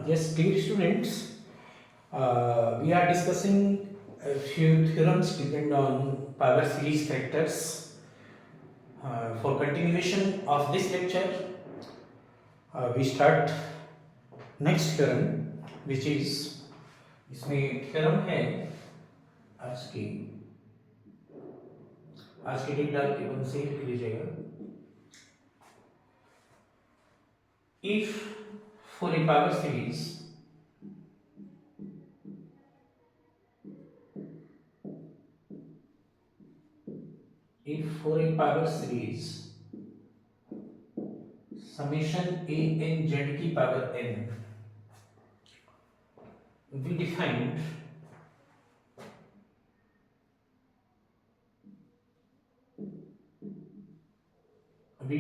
Yes, dear students, we are discussing a few theorems depend on power series characters. For continuation of this lecture, we start next theorem, which is इसमें theorem है आज की date डाल के बन से लिख लीजिएगा. If for a power series summation a n z की power n, we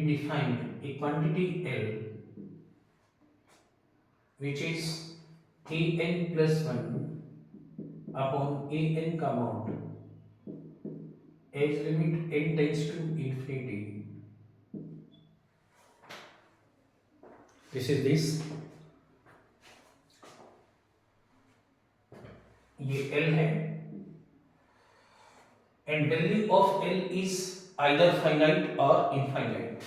defined a quantity L which is a n plus 1 upon a n का mod as limit n tends to infinity. This is this. ये L है and value of L is either finite or infinite.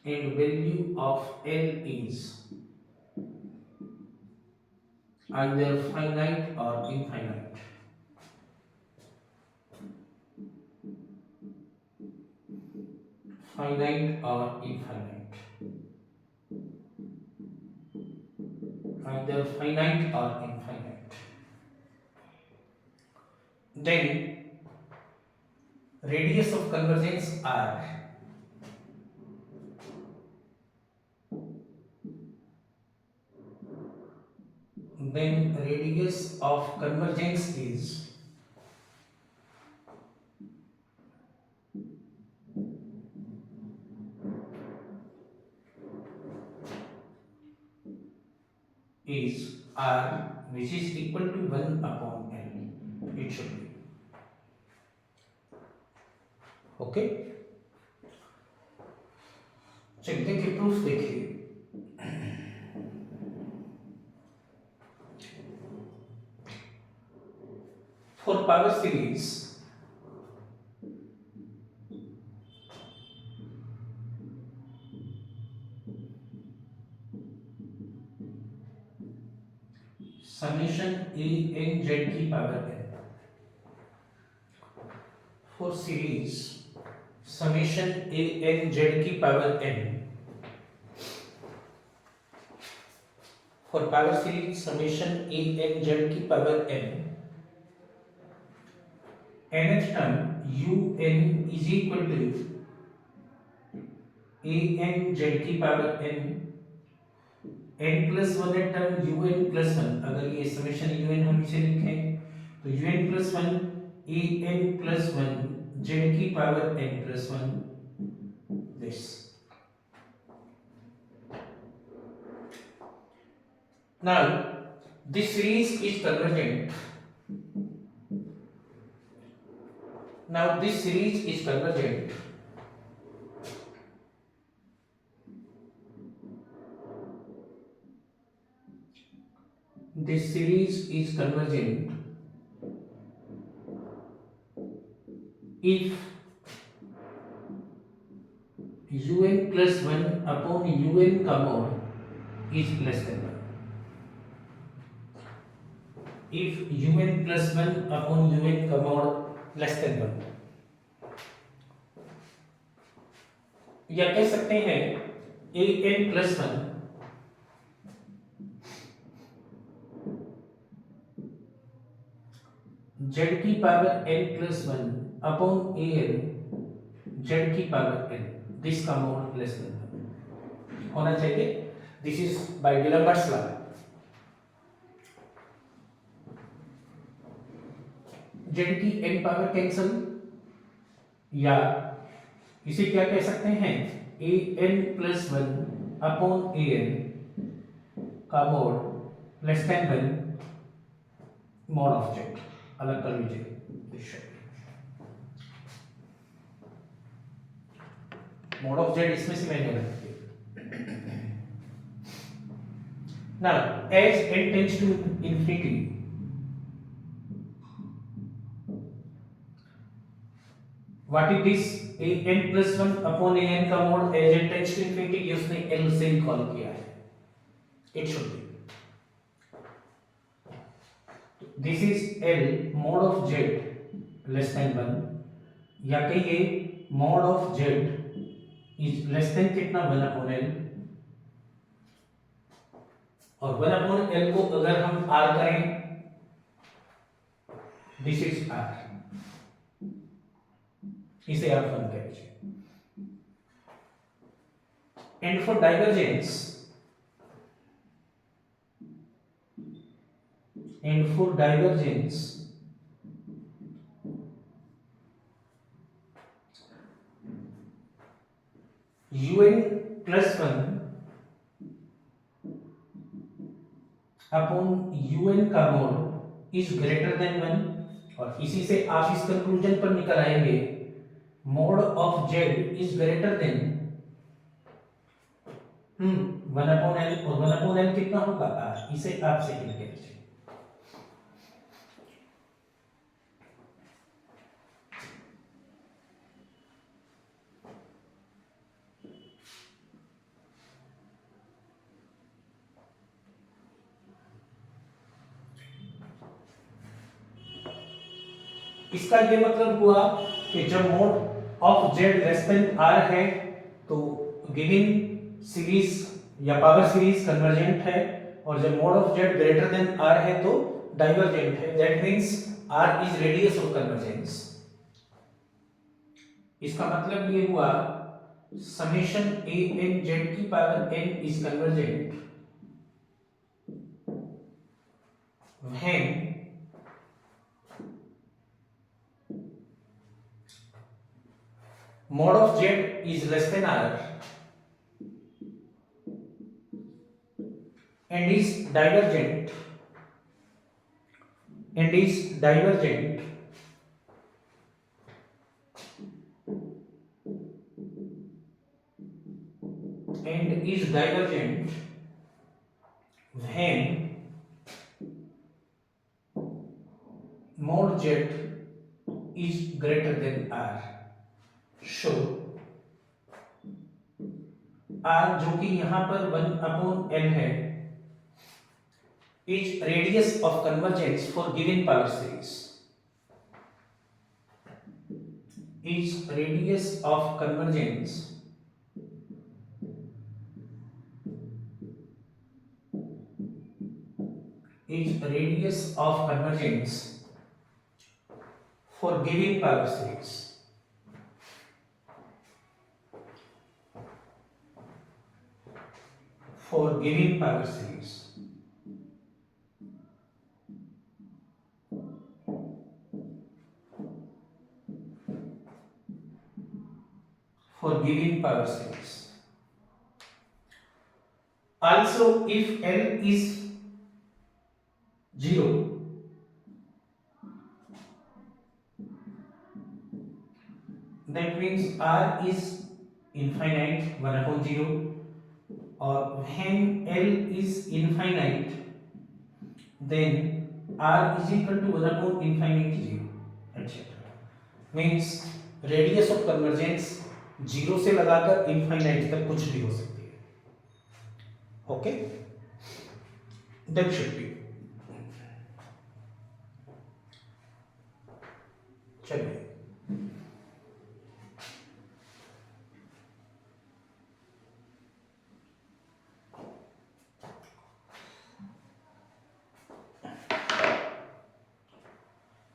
And value of L is either finite or infinite. Finite or infinite. Either finite or infinite. Then radius of convergence R. Then radius of convergence is R, which is equal to 1 upon L. It should be. Okay? Check देखिए, proof देखिए. For power series, summation a n z की power n. For series summation a n z की power n. For power series summation a n z की power n. nth term u n is equal to a n z की power n. n plus 1 term u n plus 1. अगर ये summation u n हम इसे लिखें तो u n plus 1 a n plus 1 z की power n plus 1. This. Now this series is convergent. Now this series is convergent. This series is convergent if un plus 1 upon un का mod is less than 1. If un plus 1 upon un का mod less than 1, या कह सकते हैं an plus 1 z की power n plus 1 upon an z की power n. This का mod less than होना चाहिए. This is by D'Alembert's law. z की n पावर कैंसिल, या इसे क्या कह सकते हैं an plus 1 upon an का mod less than 1 mode of z. अलग कर लीजिए. मोड ऑफ z इसमें से मैंने रखी है. now as n tends to infinity, what is this a n plus 1 upon a n का mode as n tends to infinity, ये उसने L से कॉल किया है, it should be this is L mod of z less than 1, या कहिए mod of z is less than कितना 1 upon L, और 1 upon L को अगर हम R करें, this is R, इसे आप फन करिए। And for divergence, un plus 1 upon un का मोड इज ग्रेटर देन 1, और इसी से आप इस कंक्लूजन पर निकल आएंगे mod of z is greater than 1 upon l, और 1 upon l कितना होगा r, इसे आप सेकंड के लीजिए। इसका ये मतलब हुआ कि जब mode of z less then r है तो गिवन सीरीज या पावर सीरीज कन्वर्जेंट है, और जब mode of z greater than r है तो डाइवर्जेंट है, that means r is radius of convergence. इसका मतलब ये हुआ समेशन a n z की power n is convergent when mod of z is less than r and is divergent and is divergent when mod z is greater than r। Show r जो कि यहां पर 1 upon l है is radius of convergence for given power series, is radius of convergence for given power series. For given power series, also if L is 0, that means R is infinite 1 upon 0, or when L is infinite then R is equal to 1 upon infinite 0 etc. means radius of convergence 0 से लगाकर infinite तक कुछ भी हो सकती है। Okay, that should be। चलिए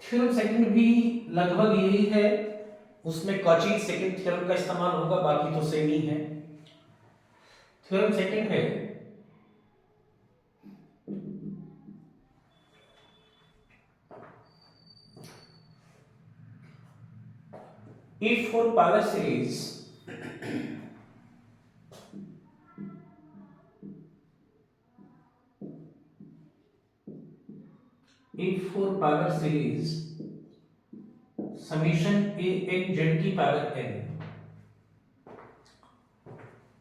theorem second भी लगभग यही है, उसमें कॉची सेकंड थ्योरम का इस्तेमाल होगा, बाकी तो सेम ही है। थ्योरम सेकंड है if for power series summation a n z की power n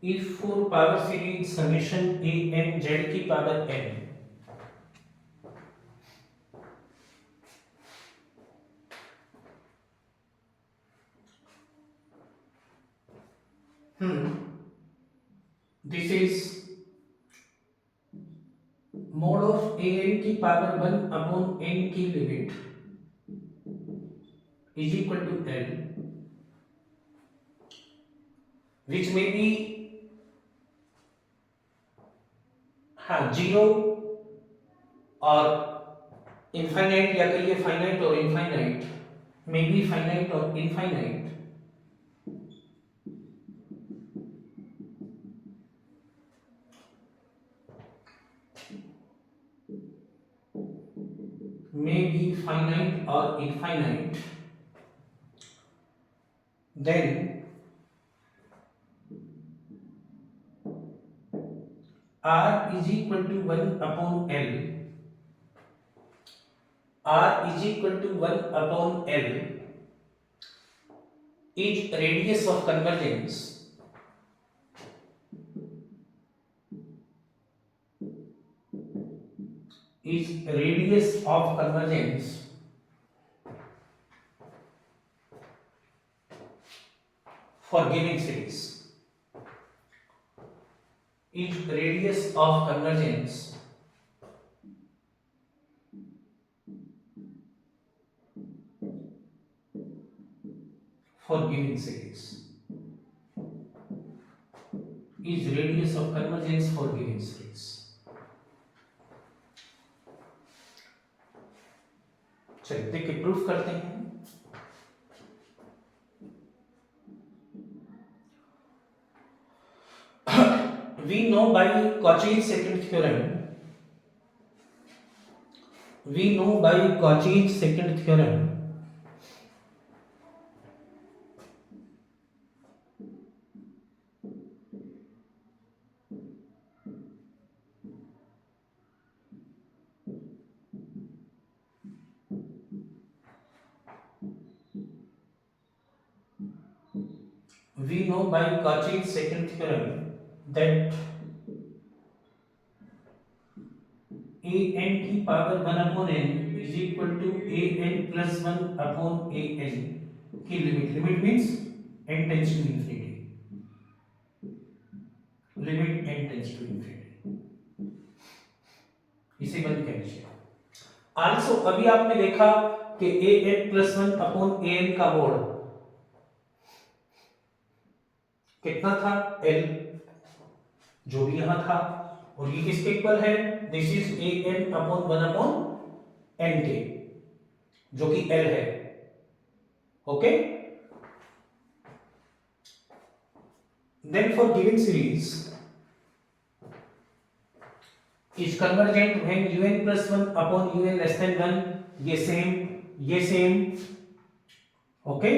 if for power series summation a n z की power n this is mod of a n की पावर 1 अपॉन n की limit is equal to l which may be हाँ zero और infinite या कहिए finite और infinite may be finite और infinite may be finite or infinite, then r is equal to 1 upon l. R is equal to 1 upon l is radius of convergence for given series is radius of convergence for given series is radius of convergence for given series. चलिए देखिए proof करते हैं. We know by Cauchy's second theorem. We know by Cauchy's second theorem we know by Cauchy's second theorem that a n की power 1 upon n is equal to a n plus 1 upon a n की limit means n tends to infinity. Limit n tends to infinity इसे बंद कर लीजिए. Also अभी आपने देखा कि a n plus 1 upon a n का मोड कितना था l जो भी यहां था और ये किसके इक्वल है. This is a n upon 1 upon n के जो कि l है. Okay then for given series is convergent when un plus 1 upon un less than 1. ये same. Okay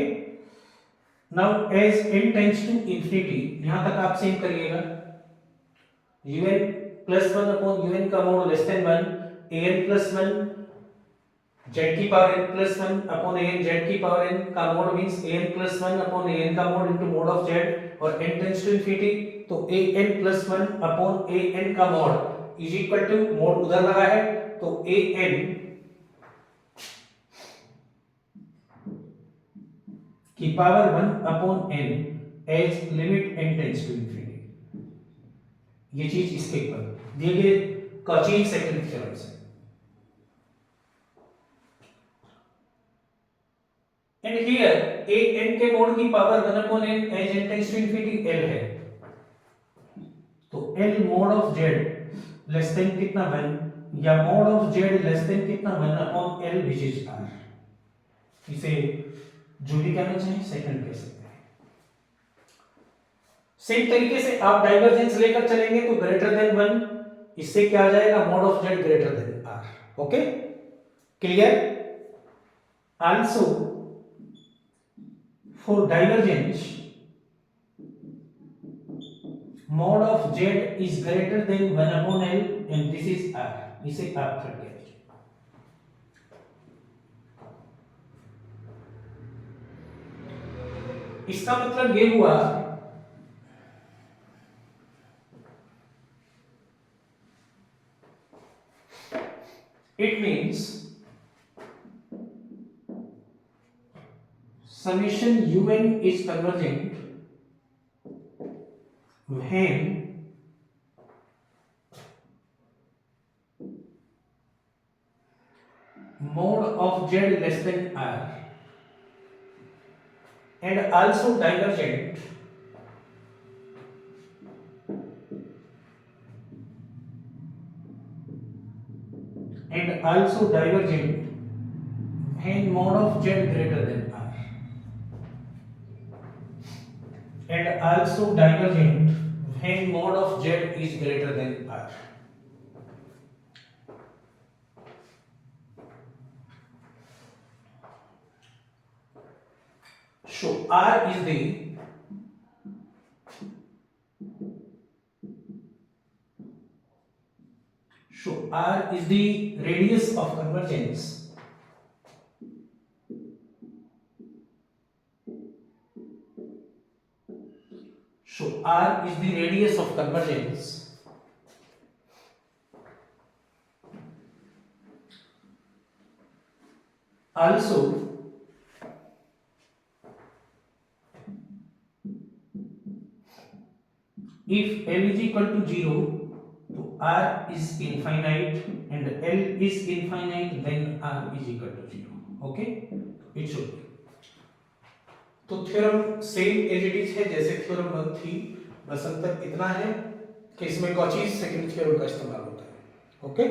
now as n tends to infinity यहां तक आप same करिएगा. un plus 1 upon un का mod less than 1. an plus 1 z की power n plus 1 upon an z की power n का mod means an plus 1 upon an का mod into mod of z और n टेंड्स टू इंफिनिटी तो an plus 1 upon an का mod is equal to mod उधर लगा है तो an की power 1 upon n as limit n tends to infinity. ये चीज इसके इक्वल दिए गए कॉची सेकंड थ्योरम से. एंड हियर a n के मोड की power 1 upon n as n tends to infinity l है तो l mod of z less than कितना 1 या mod of z less than कितना 1 upon l which is r. इसे जो भी कहना चाहिए सेकंड कह सकते हैं. सेम तरीके से आप डाइवर्जेंस लेकर चलेंगे तो ग्रेटर देन 1 इससे क्या आ जाएगा mode of z greater than r. Okay clear. Also for divergence mod of z is greater than 1 upon l and this is r. इसे आप थर्ड कह लीजिए. इसका मतलब ये हुआ It means summation un is convergent when mod of z less than r and also divergent when mod of z greater than r and also divergent when mod of z is greater than r. So r is the radius of convergence R is the radius of convergence also if L is equal to 0 तो R is infinite and L is infinite then R is equal to 0. Okay, it should be. तो theorem same as it is है जैसे theorem 1 थी, बस अंतर इतना है कि इसमें कॉचीज सेकंड थ्योरम का इस्तेमाल होता है. ओके,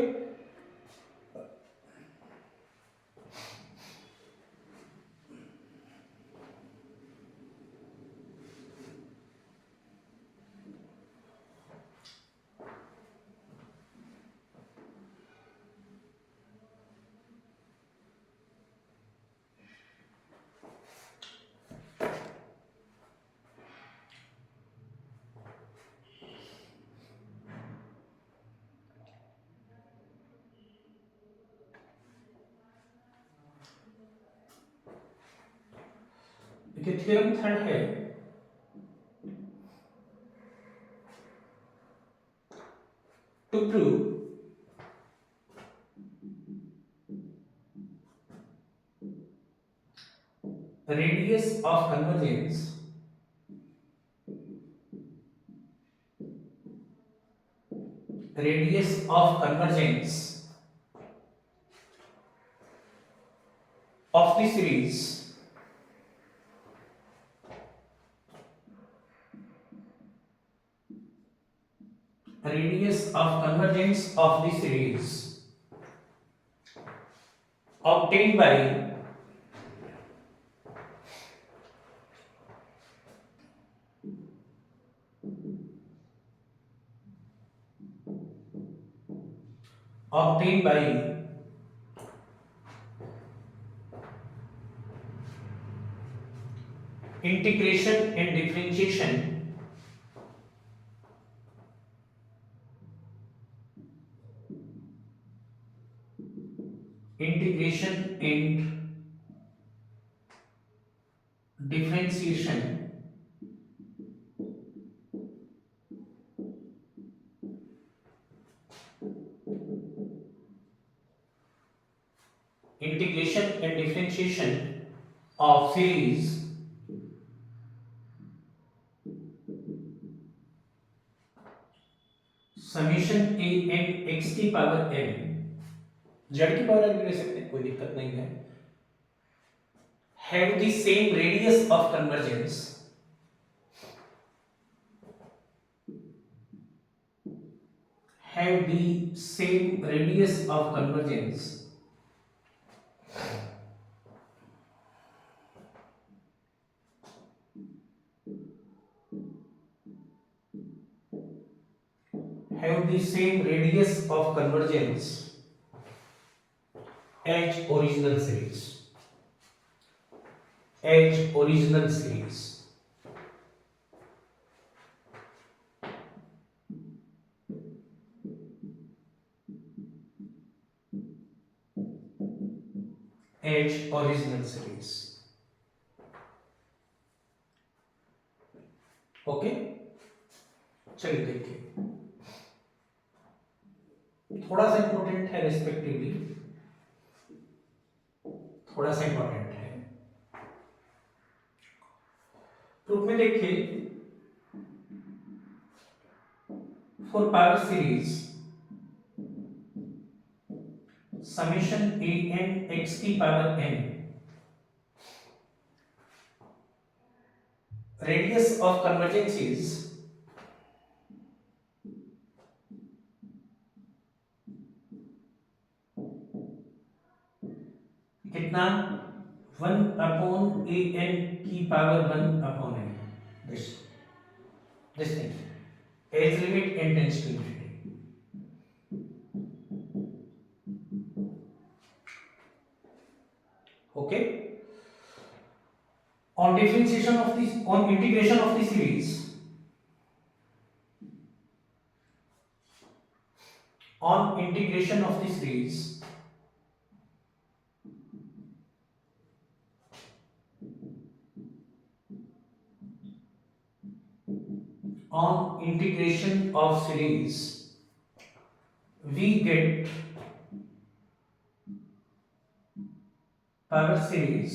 देखिए थ्योरम थर्ड है to prove radius of convergence of the series obtained by integration and differentiation of series summation a n x की पावर n, z की पावर n ले सकते हैं, कोई दिक्कत नहीं है, have the same radius of convergence as original series. Okay, चलिए देखिए, थोड़ा सा इंपॉर्टेंट है रेस्पेक्टिवली थोड़ा सा इंपॉर्टेंट है। प्रूफ में देखिए, for power series summation a n x की power n, radius of convergence is कितना, 1 अपॉन ए एन की power 1 upon n, this thing as limit n tends to infinity. Okay, on differentiation of this, on integration of the series, on integration of the series, on integration of series, we get power series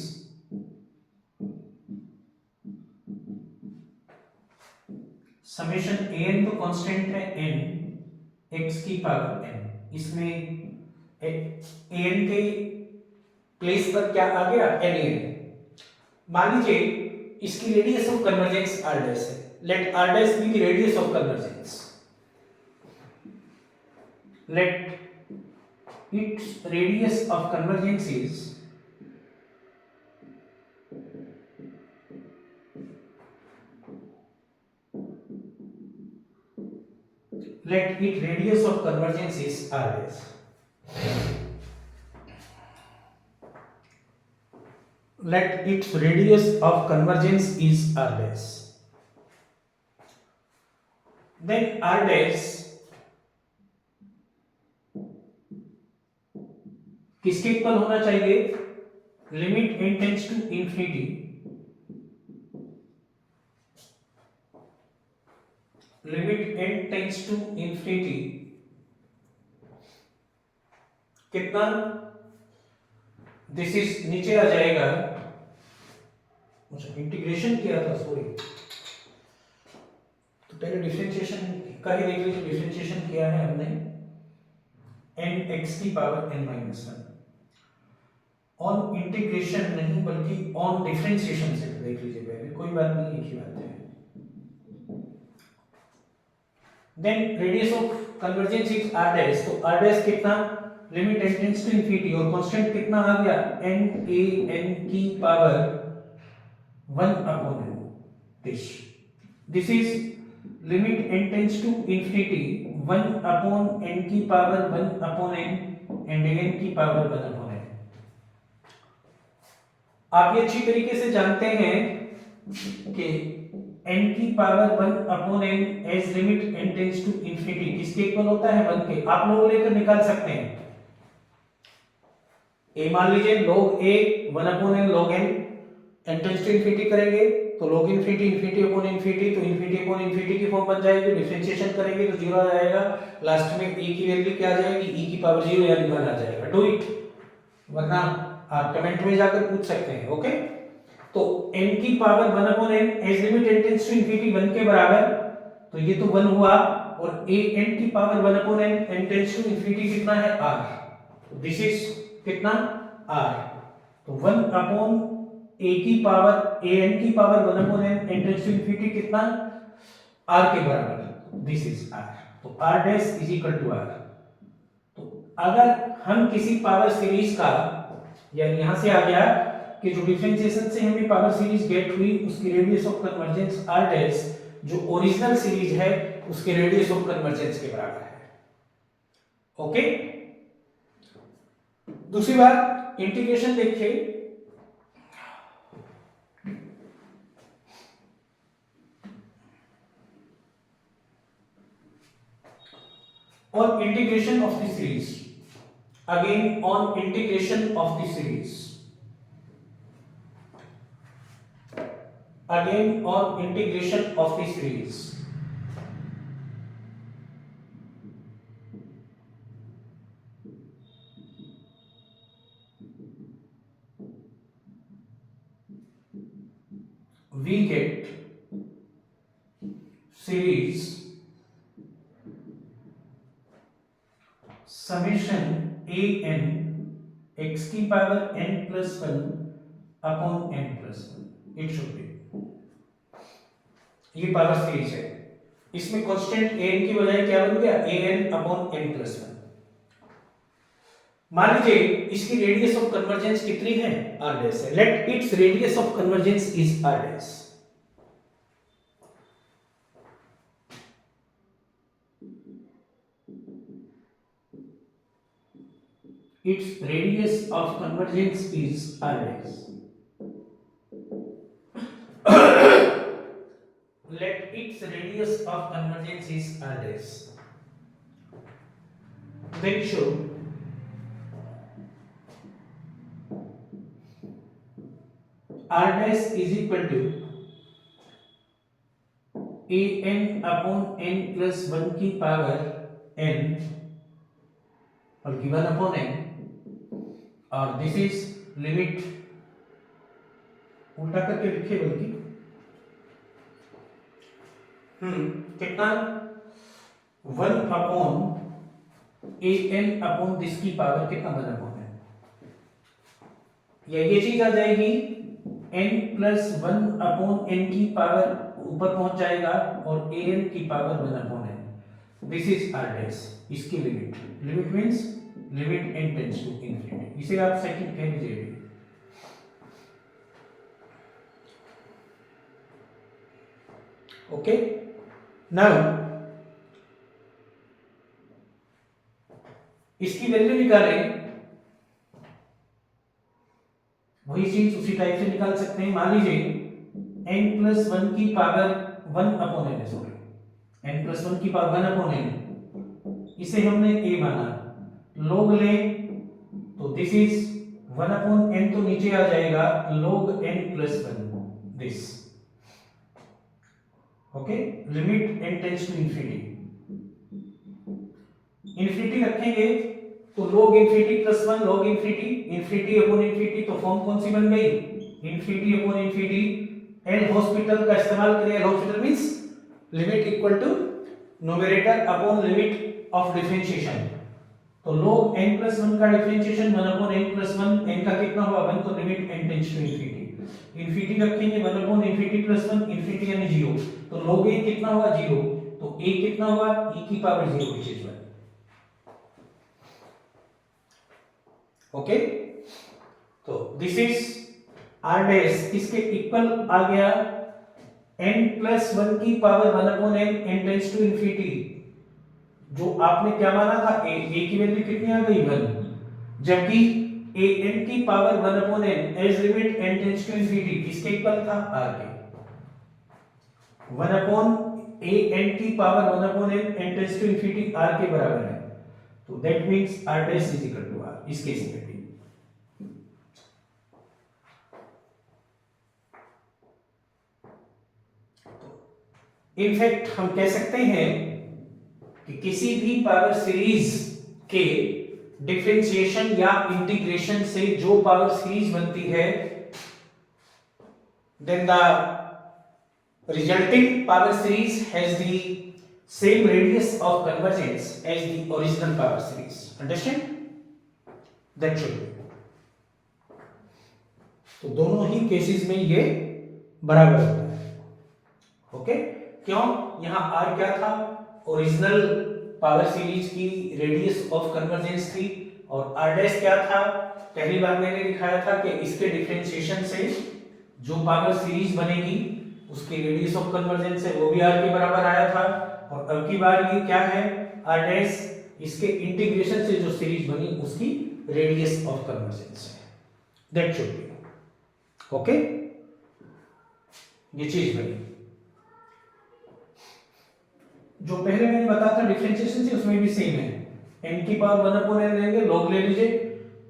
summation a n तो constant है n x की power n, इसमें A N के place पर क्या आ गया, N N. मान लीजिए इसकी radius of convergence r dash है, let r dash be the radius of convergence, let its radius of convergence is let its radius of convergence is r dash, let its radius of convergence is r dash, then r dash किसके equal होना चाहिए, limit n tends to infinity, limit n tends to infinity कितना, this is नीचे आ जाएगा, अच्छा integration किया था सॉरी, तो पहले डिफरेंशिएशन का ही देख लीजिए, डिफरेंशिएशन किया है हमने n x की power n minus 1, on integration नहीं बल्कि ऑन डिफरेंशिएशन से देख लीजिए पहले, कोई बात नहीं, एक ही बात है। Then radius of convergence is r dash, तो r डैश कितना, limit n tends to infinity, और कांस्टेंट कितना आ गया, n a n की power 1 upon n, this is limit n tends to infinity 1 upon n की power 1 upon n and n की power 1 upon n। आप ये अच्छी तरीके से जानते हैं कि n की power 1 upon n as limit n tends to infinity किसके इक्वल होता है, 1 के। आप लोग लेकर निकाल सकते हैं, a मान लीजिए log a 1 upon n log n, n tends to infinity करेंगे तो log infinity, infinity upon infinity, तो इंफिनिटी अपॉन इंफिनिटी की फॉर्म बन जाएगी, डिफरेंशिएशन करेंगे तो 0 आ जाएगा, लास्ट में e की वैल्यू क्या आ जाएगी, e की पावर 0 यानी 1 आ जाएगा। डू इट, वरना आप कमेंट में जाकर पूछ सकते हैं। ओके, तो n की power 1 upon n as limit n tends to infinity 1 के बराबर, तो ये तो 1 हुआ, और a n की power 1 upon n n tends to infinity कितना है, r, तो दिस इज कितना, r, तो 1 अपॉन a की पावर a n की power 1 upon n n tends to infinity कितना, r के बराबर, दिस इज r, तो r dash is equal to r। तो अगर हम किसी पावर सीरीज का, यानी यहां से आ गया कि जो डिफरेंशिएशन से हमें पावर सीरीज गेट हुई उसकी radius of convergence r dash जो ओरिजिनल सीरीज है उसके रेडियस ऑफ कन्वर्जेंस के बराबर है। ओके, दूसरी बात इंटीग्रेशन देखिए, on integration of the series, again on integration of the series, again on integration of the series, we get series summation a n x की power n plus 1 upon n plus 1 it should be, ये power series है। इसमें constant an की बजाय क्या बन गया, an upon n plus 1। मान लीजिए इसकी रेडियस ऑफ कन्वर्जेंस कितनी है, r डैश है। Let its radius of convergence is r dash. its radius of convergence is r dash। let its radius of convergence is r dash, then show r dash is equal to an upon n plus 1 की power n और given upon n, और this is limit, उल्टा करके लिखे बल्कि कितना 1 upon an upon this की power कितना 1 अपॉन n, या ये चीज आ जाएगी n प्लस 1 अपॉन n की पावर ऊपर पहुंच जाएगा और an की power 1 upon n, this is r dash. इसकी limit, limit means limit n tends to infinity, इसे आप सेकंड कह लीजिए। ओके, नाउ इसकी वैल्यू निकालें, वही चीज उसी टाइप से निकाल सकते हैं। मान लीजिए n प्लस 1 की power 1 upon n, sorry n plus 1 की पावर 1 अपॉन n, इसे हमने a माना, log ले तो दिस इज 1 अपॉन n तो नीचे आ जाएगा log n plus 1 this. Okay, limit n tends to infinity, infinity रखेंगे तो log infinity plus 1 log infinity, infinity upon infinity, तो फॉर्म कौन सी बन गई, infinity upon infinity. L Hospital का इस्तेमाल करें, L Hospital means limit equal to numerator upon limit of differentiation, तो log n प्लस 1 का differentiation 1 upon n plus 1, n का कितना हुआ 1, तो limit n tends to infinity, infinity रखेंगे 1 अपॉन इंफिनिटी प्लस 1, इंफिनिटी यानी 0, तो log a कितना हुआ 0, तो a कितना हुआ e की पावर 0 विच इज 1। ओके, तो दिस इज r डैश, इसके इक्वल आ गया n प्लस 1 की power 1 upon n, n tends to infinity, जो आपने क्या माना था a की वैल्यू कितनी आ गई 1, जबकि an की power 1 upon n as limit n tends to infinity, इसके इक्वल था r के 1 अपॉन an की power 1 upon n, n tends to infinity r के बराबर है, तो that means r dash is equal to r इस केस में भी। इनफैक्ट हम कह सकते हैं कि किसी भी पावर सीरीज के डिफरेंशिएशन या इंटीग्रेशन से जो पावर सीरीज बनती है, then the resulting power series has the same radius of convergence as the original power series. Understand, that should be, तो दोनों ही केसेस में ये बराबर होता है। ओके, क्यों, यहां r क्या था, ओरिजिनल पावर सीरीज की रेडियस ऑफ कन्वर्जेंस थी, और r डैश क्या था, पहली बार मैंने दिखाया था कि इसके डिफरेंशिएशन से जो पावर सीरीज बनेगी उसकी रेडियस ऑफ कन्वर्जेंस है वो भी r के बराबर आया था, और अब की बार ये क्या है r डैश, इसके इंटीग्रेशन से जो सीरीज बनी उसकी रेडियस ऑफ कन्वर्जेंस है, दैट शुड बी। ओके, ये चीज बनी। जो पहले मैंने बताया था डिफरेंशिएशन से, उसमें भी सेम है, n की पावर 1 अपॉन n लेंगे, log ले लीजिए,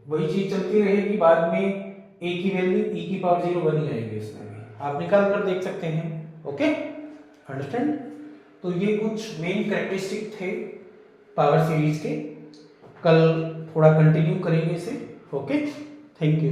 वही चीज चलती रहेगी, बाद में a की वैल्यू e की पावर 0 बनी रहेगी, इसमें भी आप निकाल कर देख सकते हैं। ओके, अंडरस्टैंड, तो ये कुछ मेन कैरेक्टरिस्टिक थे पावर सीरीज के, कल थोड़ा कंटिन्यू करेंगे इसे। Okay, thank you.